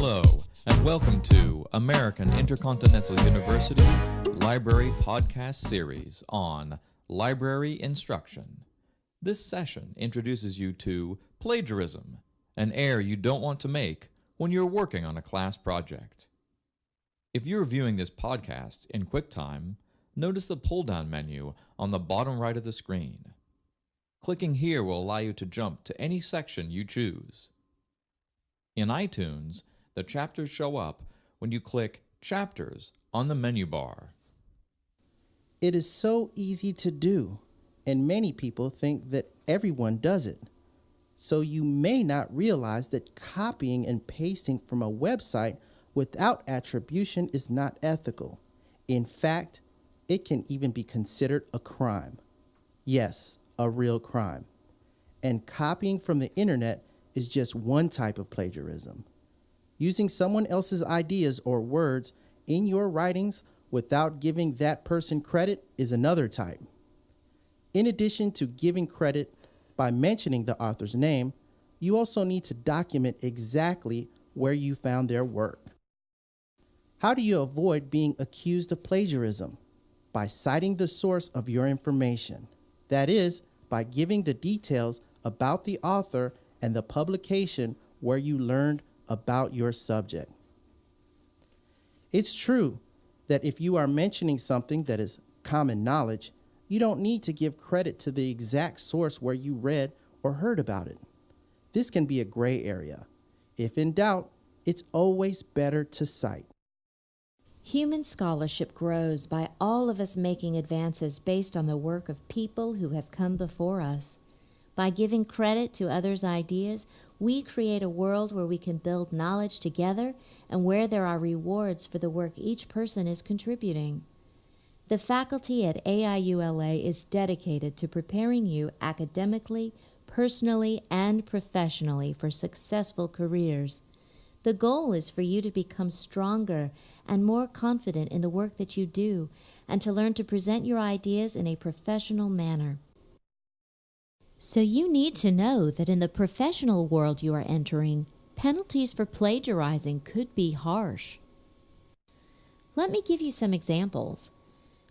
Hello, and welcome to American Intercontinental University Library Podcast Series on Library Instruction. This session introduces you to plagiarism, an error you don't want to make when you're working on a class project. If you're viewing this podcast in QuickTime, notice the pull-down menu on the bottom right of the screen. Clicking here will allow you to jump to any section you choose. In iTunes, the chapters show up when you click Chapters on the menu bar. It is so easy to do, and many people think that everyone does it. So you may not realize that copying and pasting from a website without attribution is not ethical. In fact, it can even be considered a crime. Yes, a real crime. And copying from the internet is just one type of plagiarism. Using someone else's ideas or words in your writings without giving that person credit is another type. In addition to giving credit by mentioning the author's name, you also need to document exactly where you found their work. How do you avoid being accused of plagiarism? By citing the source of your information. That is, by giving the details about the author and the publication where you learned about your subject. It's true that if you are mentioning something that is common knowledge, you don't need to give credit to the exact source where you read or heard about it. This can be a gray area. If in doubt, it's always better to cite. Human scholarship grows by all of us making advances based on the work of people who have come before us. By giving credit to others' ideas, we create a world where we can build knowledge together and where there are rewards for the work each person is contributing. The faculty at AIULA is dedicated to preparing you academically, personally, and professionally for successful careers. The goal is for you to become stronger and more confident in the work that you do and to learn to present your ideas in a professional manner. So you need to know that in the professional world you are entering, penalties for plagiarizing could be harsh. Let me give you some examples.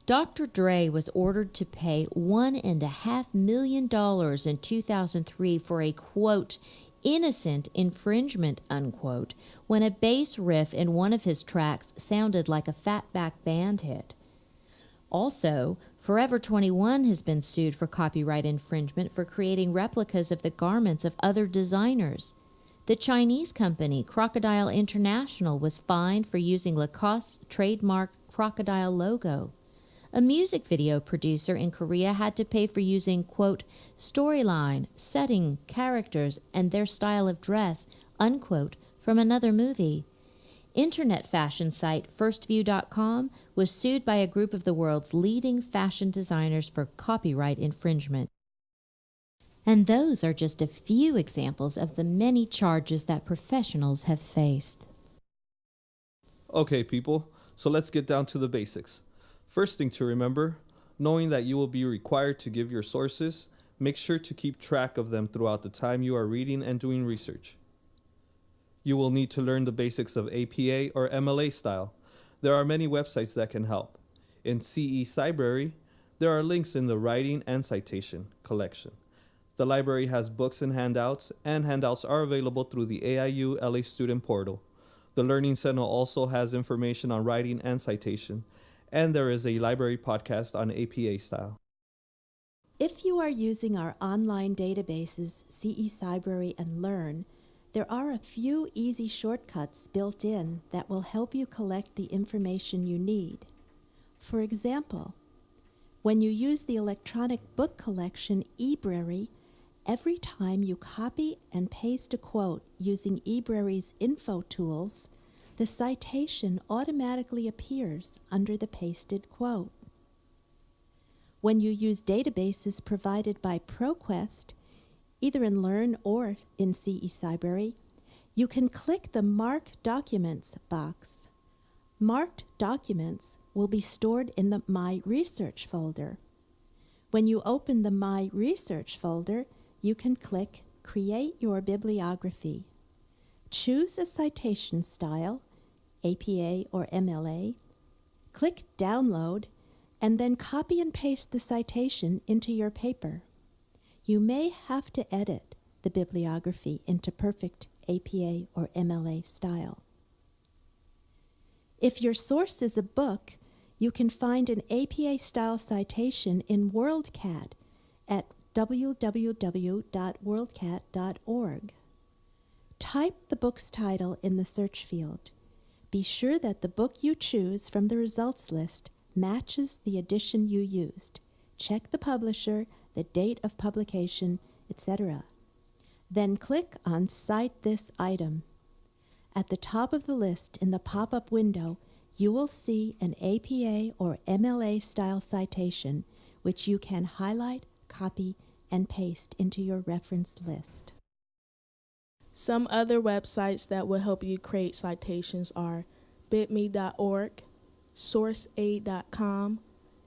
Dr. Dre was ordered to pay $1.5 million in 2003 for a, quote, innocent infringement, unquote, when a bass riff in one of his tracks sounded like a Fatback Band hit. Also, Forever 21 has been sued for copyright infringement for creating replicas of the garments of other designers. The Chinese company Crocodile International was fined for using Lacoste's trademark crocodile logo. A music video producer in Korea had to pay for using, quote, storyline, setting, characters, and their style of dress, unquote, from another movie. Internet fashion site FirstView.com was sued by a group of the world's leading fashion designers for copyright infringement. And those are just a few examples of the many charges that professionals have faced. Okay, people, so let's get down to the basics. First thing to remember, knowing that you will be required to give your sources, make sure to keep track of them throughout the time you are reading and doing research. You will need to learn the basics of APA or MLA style. There are many websites that can help. In CE Cybrary, there are links in the Writing and Citation collection. The library has books and handouts are available through the AIU LA Student Portal. The Learning Center also has information on writing and citation, and there is a library podcast on APA style. If you are using our online databases, CE Cybrary and Learn, there are a few easy shortcuts built in that will help you collect the information you need. For example, when you use the electronic book collection eBrary, every time you copy and paste a quote using eBrary's info tools, the citation automatically appears under the pasted quote. When you use databases provided by ProQuest, either in Learn or in CE Cybrary, you can click the Mark Documents box. Marked documents will be stored in the My Research folder. When you open the My Research folder, you can click Create Your Bibliography. choose a citation style, APA or MLA, click Download, and then copy and paste the citation into your paper. You may have to edit the bibliography into perfect APA or MLA style. If your source is a book, you can find an APA-style citation in WorldCat at www.worldcat.org. Type the book's title in the search field. Be sure that the book you choose from the results list matches the edition you used. Check the publisher, the date of publication, etc. Then click on Cite this item. At the top of the list in the pop-up window, you will see an APA or MLA style citation, which you can highlight, copy, and paste into your reference list. Some other websites that will help you create citations are bitme.org, sourceaid.com,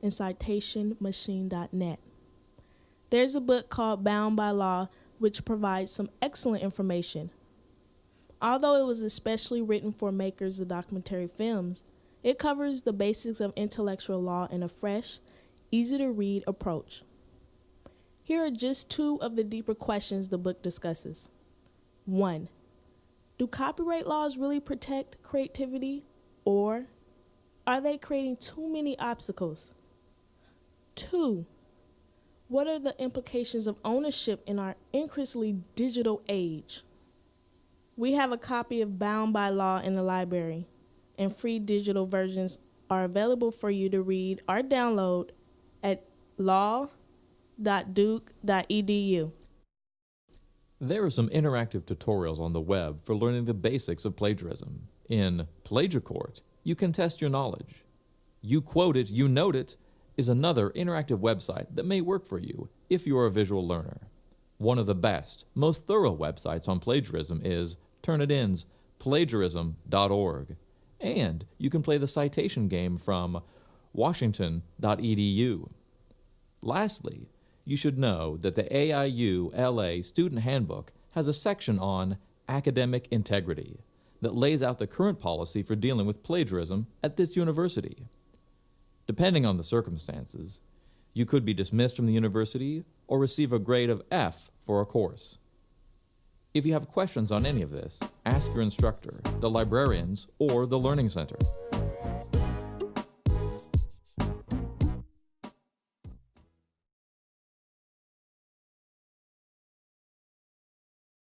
and citationmachine.net. There's a book called Bound by Law, which provides some excellent information. Although it was especially written for makers of documentary films, it covers the basics of intellectual law in a fresh, easy-to-read approach. Here are just two of the deeper questions the book discusses. 1. Do copyright laws really protect creativity, or are they creating too many obstacles? 2. What are the implications of ownership in our increasingly digital age? We have a copy of Bound by Law in the library, and free digital versions are available for you to read or download at law.duke.edu. There are some interactive tutorials on the web for learning the basics of plagiarism. In Plagiacourt, you can test your knowledge. You Quote It, You Note It is another interactive website that may work for you if you are a visual learner. One of the best, most thorough websites on plagiarism is Turnitin's plagiarism.org. And you can play the citation game from washington.edu. Lastly, you should know that the AIU-LA Student Handbook has a section on academic integrity that lays out the current policy for dealing with plagiarism at this university. Depending on the circumstances, you could be dismissed from the university or receive a grade of F for a course. If you have questions on any of this, ask your instructor, the librarians, or the Learning Center.